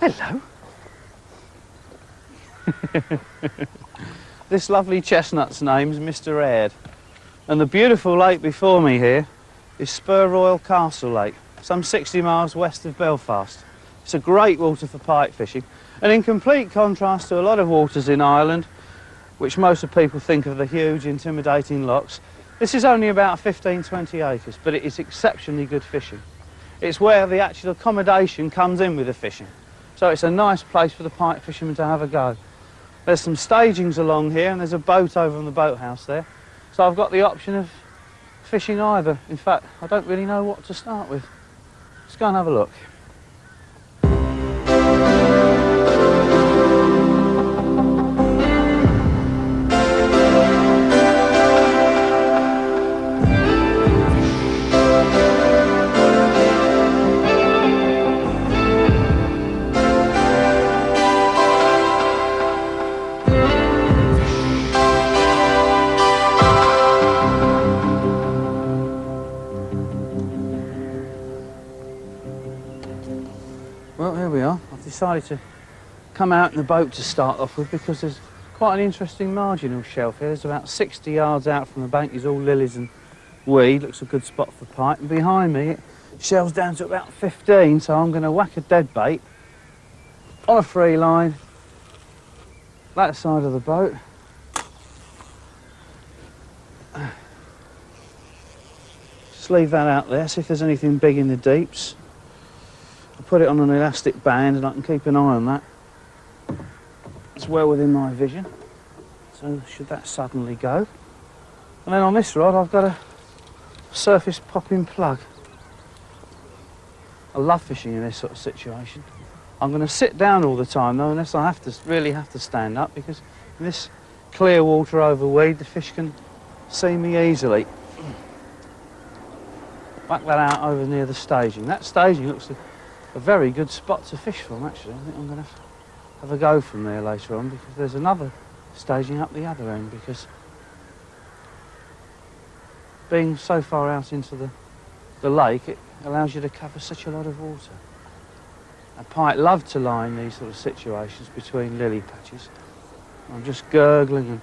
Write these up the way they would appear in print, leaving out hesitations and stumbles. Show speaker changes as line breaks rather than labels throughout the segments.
Hello. This lovely chestnut's name's Mr. Aird. And the beautiful lake before me here is Spur Royal Castle Lake, some 60 miles west of Belfast. It's a great water for pike fishing, and in complete contrast to a lot of waters in Ireland, which most of people think of the huge, intimidating lochs, this is only about 15-20 acres, but it is exceptionally good fishing. It's where the actual accommodation comes in with the fishing. So it's a nice place for the pike fishermen to have a go. There's some stagings along here, and there's a boat over on the boathouse there. So I've got the option of fishing either. In fact, I don't really know what to start with. Let's go and have a look. Well, here we are. I've decided to come out in the boat to start off with because there's quite an interesting marginal shelf here. There's about 60 yards out from the bank is all lilies and weed. Looks a good spot for pike. And behind me it shelves down to about 15, so I'm going to whack a dead bait on a free line, that side of the boat. Just leave that out there, see if there's anything big in the deeps. I'll put it on an elastic band and I can keep an eye on that. It's well within my vision. So should that suddenly go. And then on this rod I've got a surface popping plug. I love fishing in this sort of situation. I'm going to sit down all the time though, unless I really have to stand up, because in this clear water over weed the fish can see me easily. Whack that out over near the staging. That staging looks a very good spot to fish from, actually. I think I'm going to have a go from there later on, because there's another staging up the other end, because being so far out into the lake, it allows you to cover such a lot of water. A pike love to lie in these sort of situations between lily patches. I'm just gurgling and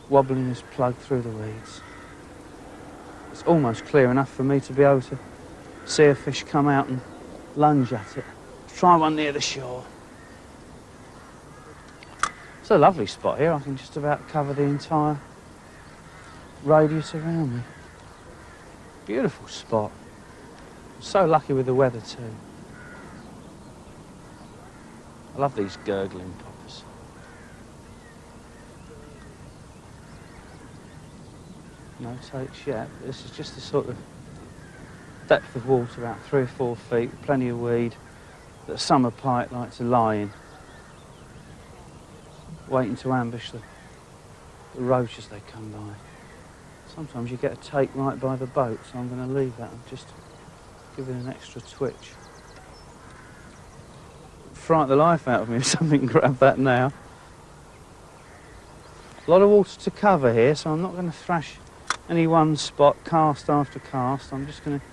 wobbling this plug through the weeds. It's almost clear enough for me to be able to see a fish come out and lunge at it. Let's try one near the shore. It's a lovely spot here. I can just about cover the entire radius around me. Beautiful spot. I'm so lucky with the weather too. I love these gurgling poppers. No takes yet. This is just the sort of depth of water, about 3 or 4 feet, plenty of weed that summer pike like to lie in, waiting to ambush the roach as they come by. Sometimes you get a take right by the boat, so I'm going to leave that and just give it an extra twitch. Fright the life out of me if something grabbed that now. A lot of water to cover here, so I'm not going to thrash any one spot, cast after cast. I'm just going to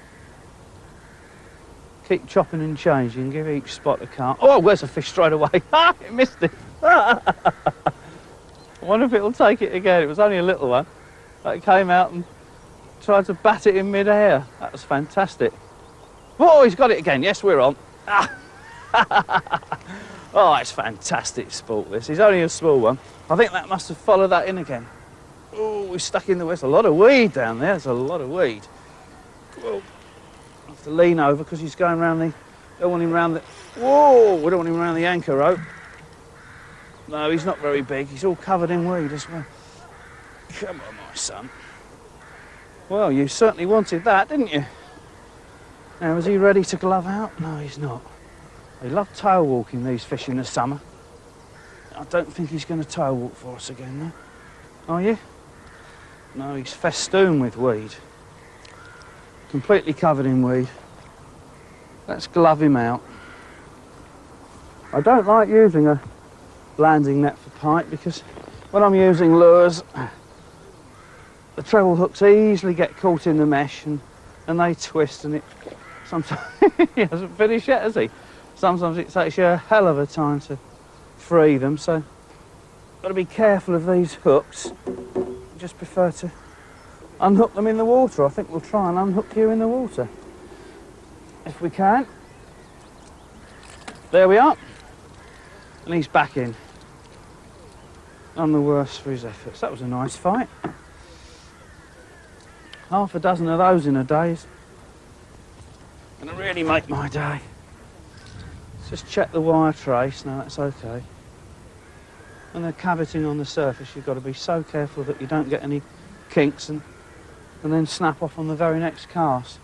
keep chopping and changing, give each spot a cast. Oh, where's a fish straight away? Ah, it missed it. I wonder if it'll take it again. It was only a little one. It came out and tried to bat it in mid-air. That was fantastic. Oh, he's got it again. Yes, we're on. Oh, it's fantastic sport, this. He's only a small one. I think that must have followed that in again. Oh, we're stuck in the west. A lot of weed down there. There's a lot of weed. Whoa. I have to lean over because he's going round the... Don't want him round the... Whoa! We don't want him round the anchor rope. No, he's not very big. He's all covered in weed as well. Come on, my son. Well, you certainly wanted that, didn't you? Now, is he ready to glove out? No, he's not. They love tail walking, these fish, in the summer. I don't think he's going to tail walk for us again, though. Are you? No, he's festooned with weed. Completely covered in weed. Let's glove him out. I don't like using a landing net for pike because when I'm using lures, the treble hooks easily get caught in the mesh and they twist and it Sometimes he hasn't finished yet, has he? Sometimes it takes you a hell of a time to free them, so got to be careful of these hooks. I just prefer to unhook them in the water. I think we'll try and unhook you in the water, if we can. There we are. And he's back in. None the worse for his efforts. That was a nice fight. Half a dozen of those in a day is going to really make my day. Let's just check the wire trace. No, that's okay. When they're caviting on the surface, you've got to be so careful that you don't get any kinks and then snap off on the very next cast.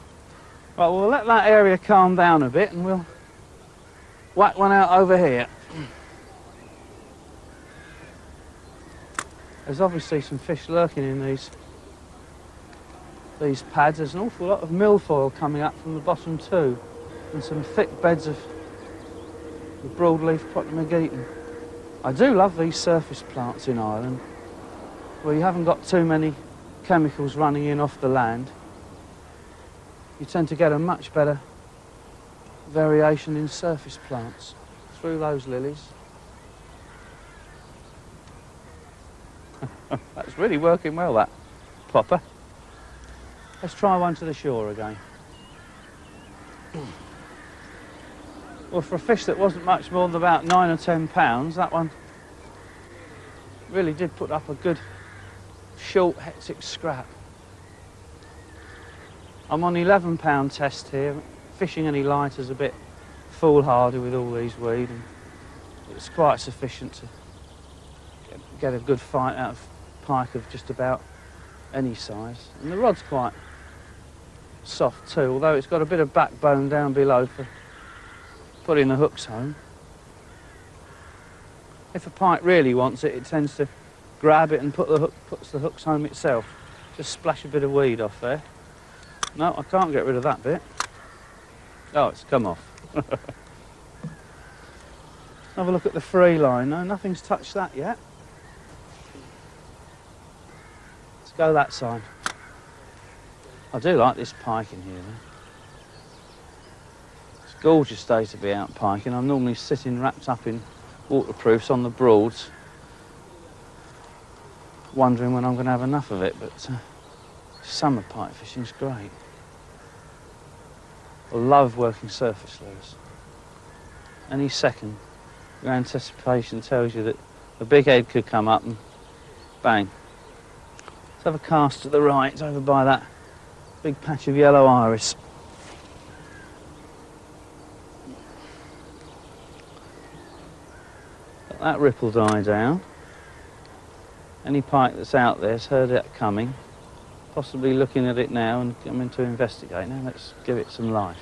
Right, we'll let that area calm down a bit and we'll whack one out over here. There's obviously some fish lurking in these pads. There's an awful lot of milfoil coming up from the bottom too, and some thick beds of the broadleaf Potamogeton. I do love these surface plants in Ireland, where you haven't got too many chemicals running in off the land. You tend to get a much better variation in surface plants through those lilies. That's really working well, that popper. Let's try one to the shore again. Well, for a fish that wasn't much more than about 9 or 10 pounds, that one really did put up a good, short, hectic scrap. I'm on 11-pound test here. Fishing any lighter is a bit foolhardy with all these weed, and it's quite sufficient to get a good fight out of pike of just about any size. And the rod's quite soft too, although it's got a bit of backbone down below for putting the hooks home. If a pike really wants it, it tends to grab it and puts the hooks home itself. Just splash a bit of weed off there. No, I can't get rid of that bit. Oh, it's come off. Have a look at the free line. No, nothing's touched that yet. Let's go that side. I do like this pike in here, though. It's a gorgeous day to be out piking. I'm normally sitting wrapped up in waterproofs on the Broads, wondering when I'm going to have enough of it, but summer pike fishing's great. I love working surface lures. Any second, your anticipation tells you that a big head could come up and bang. Let's have a cast to the right, over by that big patch of yellow iris. Let that ripple die down. Any pike that's out there's heard it coming, possibly looking at it now and coming to investigate. Now let's give it some life.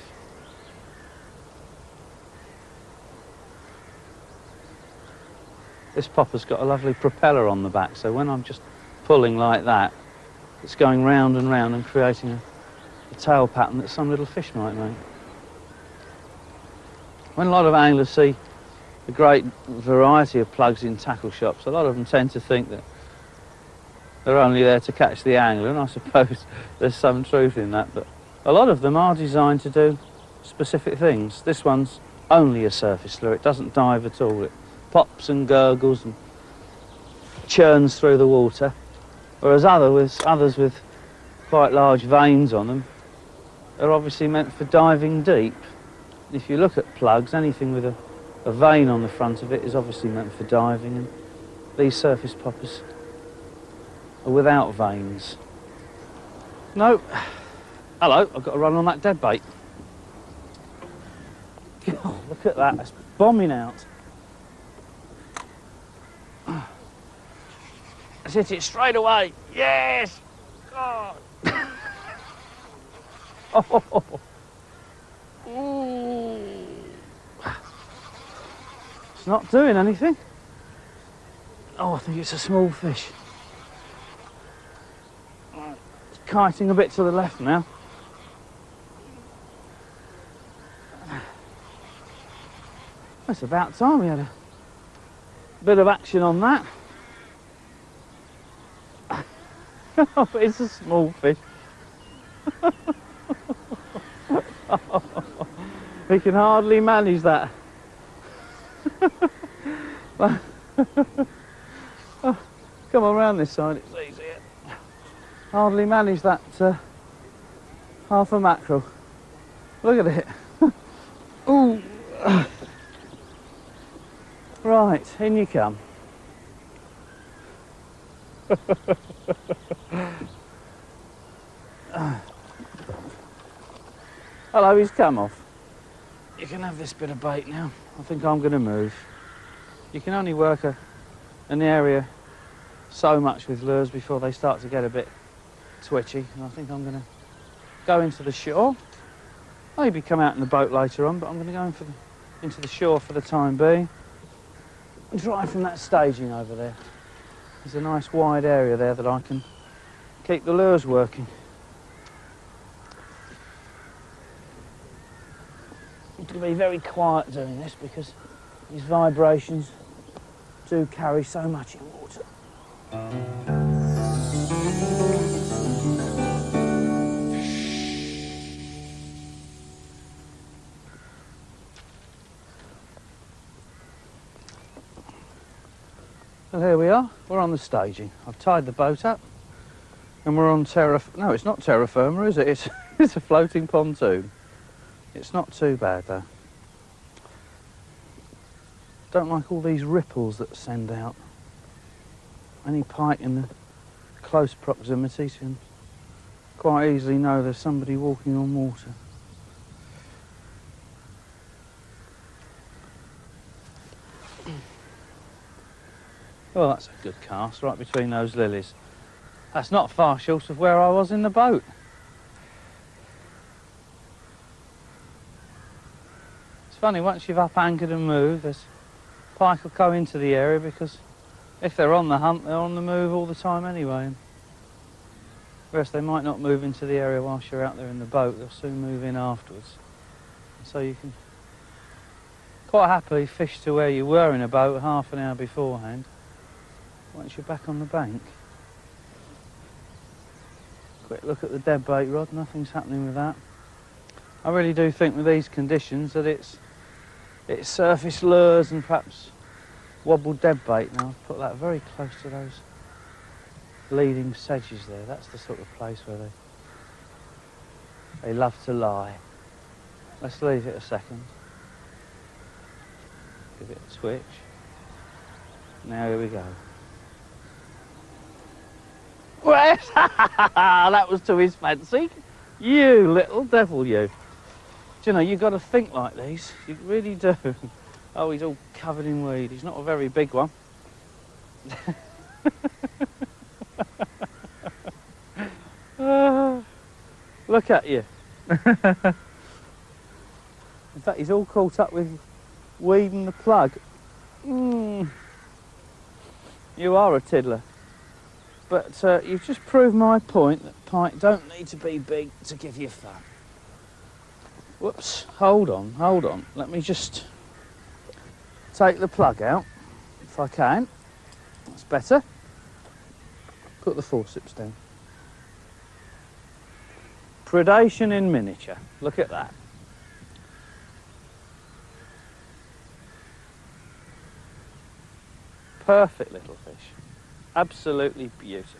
This popper's got a lovely propeller on the back, so when I'm just pulling like that, it's going round and round and creating a tail pattern that some little fish might make. When a lot of anglers see a great variety of plugs in tackle shops, a lot of them tend to think that they're only there to catch the angler, and I suppose there's some truth in that, but a lot of them are designed to do specific things. This one's only a surface lure, it doesn't dive at all. It pops and gurgles and churns through the water, whereas others with quite large veins on them are obviously meant for diving deep. If you look at plugs, anything with a vein on the front of it is obviously meant for diving, and these surface poppers are without veins. No. Hello, I've got to run on that dead bait. God, look at that, it's bombing out. Let's hit it straight away. Yes! God! Oh! Ooh. It's not doing anything. Oh, I think it's a small fish. It's kiting a bit to the left now. It's about time we had a bit of action on that. Oh, it's a small fish. He can hardly manage that. Oh, come on round this side, it's easier. Hardly manage that half a mackerel. Look at it. Ooh. Right, in you come. Hello, he's come off. You can have this bit of bait now. I think I'm going to move. You can only work an area so much with lures before they start to get a bit twitchy, and I think I'm going to go into the shore. Maybe come out in the boat later on, but I'm going to go into the shore for the time being and try from that staging over there. There's a nice wide area there that I can keep the lures working. I'm going to be very quiet doing this because these vibrations do carry so much in water. Well, here we are. We're on the staging. I've tied the boat up and we're on no, it's not terra firma, is it? It's a floating pontoon. It's not too bad though. Don't like all these ripples that send out. Any pike in the close proximities can quite easily know there's somebody walking on water. Well, that's a good cast, right between those lilies. That's not far short of where I was in the boat. It's funny, once you've up anchored and moved, there's pike will go into the area because if they're on the hunt, they're on the move all the time anyway. Whereas they might not move into the area whilst you're out there in the boat, they'll soon move in afterwards. So you can quite happily fish to where you were in a boat half an hour beforehand once you're back on the bank. Quick look at the dead bait rod, nothing's happening with that. I really do think with these conditions that it's surface lures and perhaps wobbled dead bait. Now I've put that very close to those leading sedges there. That's the sort of place where they love to lie. Let's leave it a second. Give it a twitch. Now here we go. Yes! That was to his fancy. You little devil, you. Do you know, you've got to think like these. You really do. Oh, he's all covered in weed. He's not a very big one. Look at you. In fact, he's all caught up with weed and the plug. You are a tiddler. But you've just proved my point that pike don't need to be big to give you fun. Whoops, hold on. Let me just take the plug out, if I can. That's better. Put the forceps down. Predation in miniature. Look at that. Perfect little fish. Absolutely beautiful.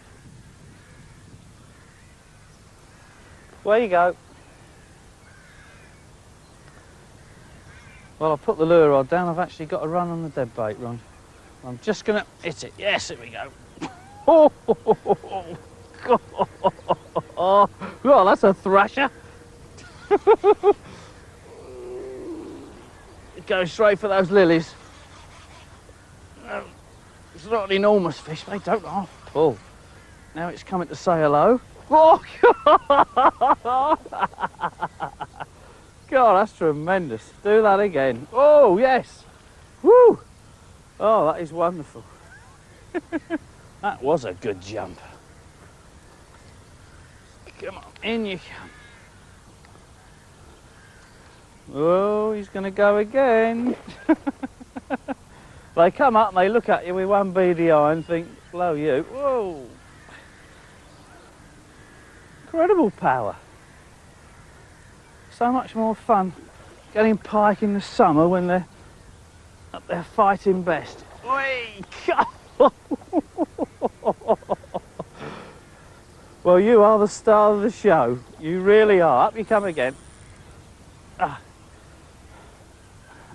Where you go. Well, I've put the lure rod down. I've actually got a run on the dead bait run. I'm just going to hit it. Yes, here we go. Oh, well, that's a thrasher. It goes straight for those lilies. It's not an enormous fish. They don't half pull. Now it's coming to say hello. Oh, God, that's tremendous. Do that again. Oh, yes. Woo. Oh, that is wonderful. That was a good jump. Come on, in you come. Oh, he's going to go again. They come up and they look at you with one beady eye and think, blow you. Whoa. Incredible power. so much more fun getting pike in the summer when they're up there fighting best. Whee! Well, you are the star of the show. You really are. Up you come again. Ah.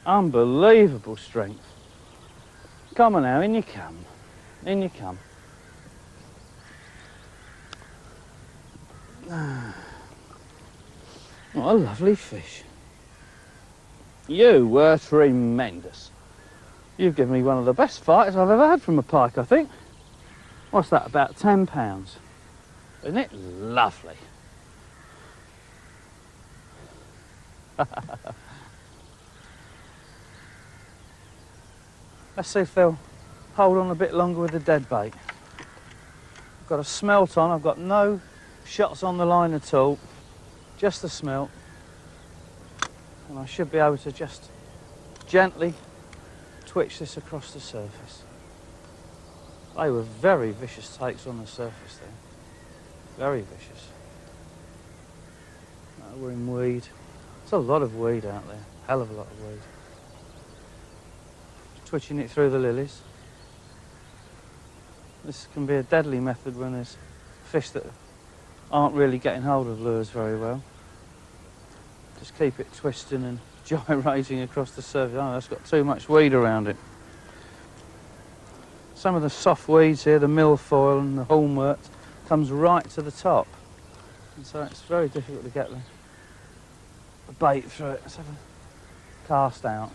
Unbelievable strength. Come on now, in you come. In you come. What a lovely fish. You were tremendous. You've given me one of the best fights I've ever had from a pike, I think. What's that, about 10 pounds? Isn't it lovely? Let's see if they'll hold on a bit longer with the dead bait. I've got a smelt on, I've got no shots on the line at all, just the smelt. And I should be able to just gently twitch this across the surface. They were very vicious takes on the surface there. Very vicious. We're in weed. There's a lot of weed out there. Hell of a lot of weed. Twitching it through the lilies. This can be a deadly method when there's fish that aren't really getting hold of lures very well. Just keep it twisting and gyrating across the surface. Oh, that's got too much weed around it. Some of the soft weeds here, the milfoil and the hornwort, comes right to the top. And so it's very difficult to get the bait through it. Let's have a cast out.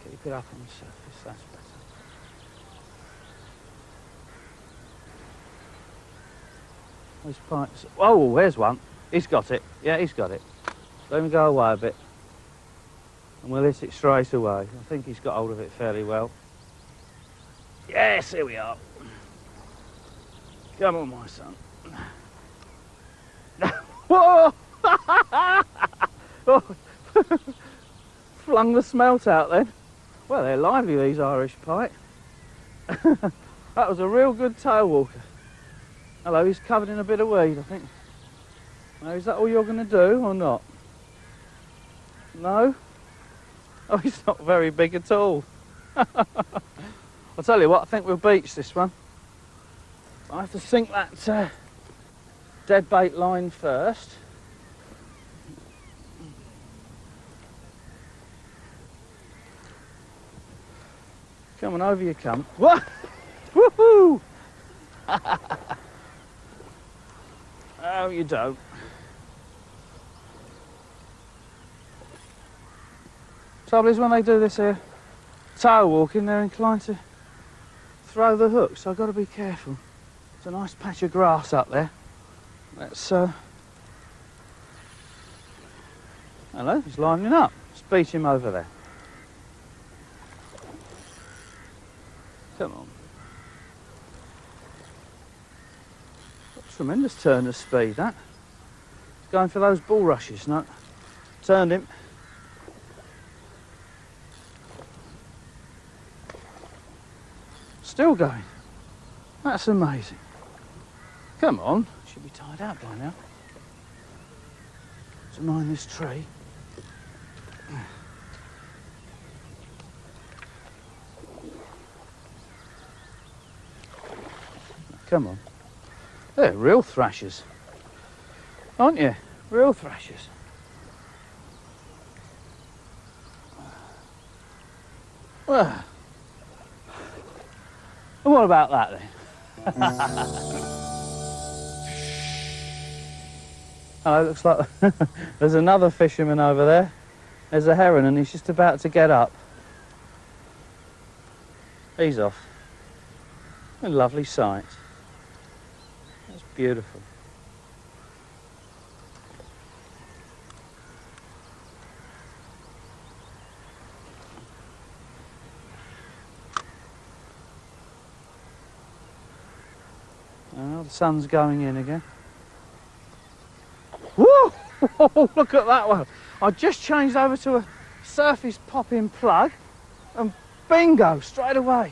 Keep it up on the surface, that's better. Those pikes. Oh, there's one. He's got it. Yeah, he's got it. Let him go away a bit. And we'll hit it straight away. I think he's got hold of it fairly well. Yes, here we are. Come on, my son. Whoa! Oh. Flung the smelt out then. Well, they're lively, these Irish pike. That was a real good tail walker. Hello, he's covered in a bit of weed, I think. Now, is that all you're going to do or not? No? Oh, he's not very big at all. I'll tell you what, I think we'll beach this one. I have to sink that dead bait line first. Come on, over you come. What? Woohoo! Oh, you don't. Trouble is, when they do this here tail walking, they're inclined to throw the hook, so I've got to be careful. There's a nice patch of grass up there. Let's hello, he's lining up. Let's beach him over there. Come on. Tremendous turn of speed, that. He's going for those bulrushes, no. Turned him. Still going. That's amazing. Come on. Should be tied out by now. To mind this tree. Come on. They're real thrashers, aren't you? Real thrashers. Well, and what about that then? Oh, it looks like there's another fisherman over there. There's a heron and he's just about to get up. He's off. A lovely sight. That's beautiful. Oh, the sun's going in again. Woo! Look at that one. I just changed over to a surface pop-in plug and bingo, straight away.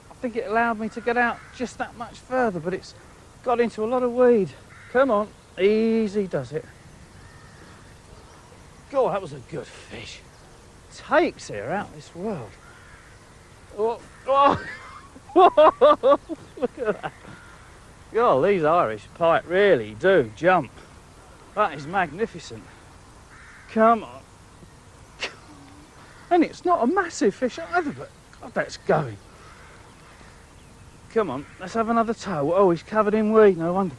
I think it allowed me to get out just that much further, but it's got into a lot of weed. Come on, easy does it. God, that was a good fish. Takes here out of this world. Oh, oh. Look at that. God, these Irish pike really do jump. That is magnificent. Come on. And it's not a massive fish either, but God, that's going. Come on, let's have another tow. Oh, he's covered in weed, no wonder.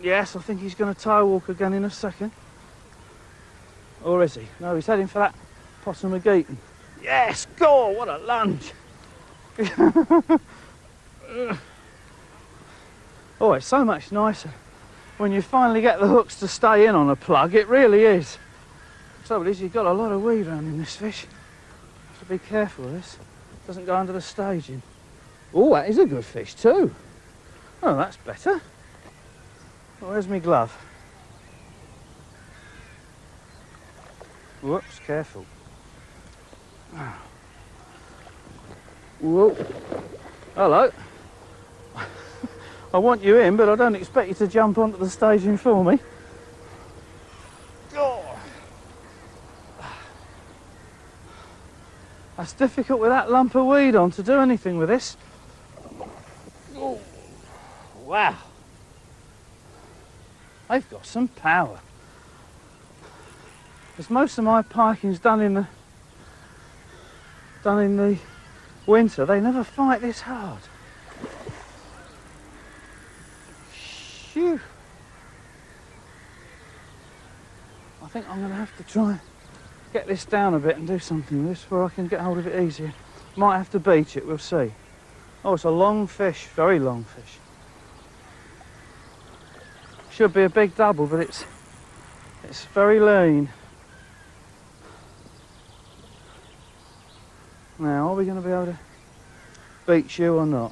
Yes, I think he's going to tow walk again in a second. Or is he? No, he's heading for that possum McGeeton. Yes, go! What a lunge! Oh, it's so much nicer when you finally get the hooks to stay in on a plug. It really is. The trouble is, you've got a lot of weed around in this fish. Have to be careful with this. Doesn't go under the staging. Oh, that is a good fish too. Oh, that's better. Where's my glove? Whoops, careful. Whoa. Hello. I want you in, but I don't expect you to jump onto the staging for me. Oh. That's difficult with that lump of weed on to do anything with this. Oh. Wow. They've got some power. Because most of my piking's done in the winter. They never fight this hard. Phew. I think I'm going to have to try and get this down a bit and do something with this where I can get hold of it easier. Might have to beach it, we'll see. Oh, it's a long fish, very long fish. Should be a big double, but it's very lean. Now, are we going to be able to beach you or not?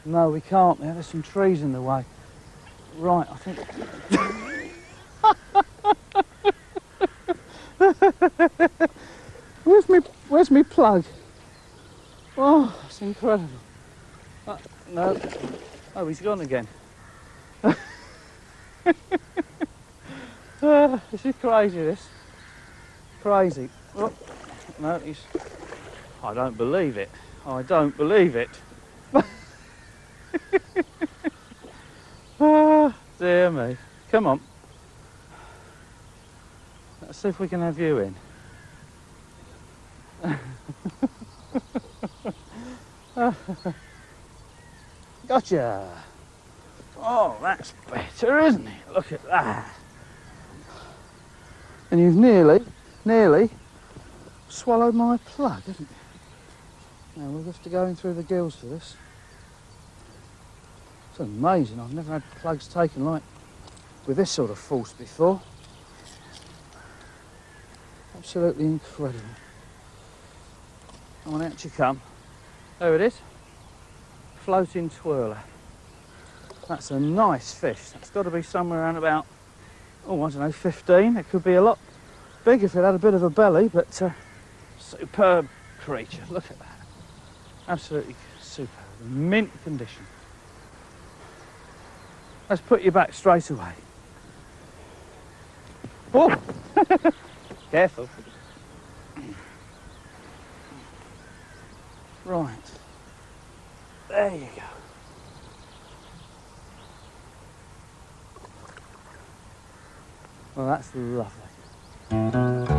No, we can't there. There's some trees in the way. Right, I think... Where's me plug? Oh, it's incredible. No. Oh, he's gone again. This is crazy, this. Crazy. Oh, no, he's... I don't believe it. I don't believe it. Oh, dear me. Come on. Let's see if we can have you in. Gotcha. Oh, that's better, isn't it? Look at that. And you've nearly swallowed my plug, haven't you? Now we'll have to go in through the gills for this. It's amazing. I've never had plugs taken like with this sort of force before. Absolutely incredible. On out you come. There it is. Floating twirler. That's a nice fish. That's got to be somewhere around about, oh, I don't know, 15. It could be a lot bigger if it had a bit of a belly, but superb creature. Look at that. Absolutely superb. Mint condition. Let's put you back straight away. Oh! Careful. Right. There you go. Well, that's lovely.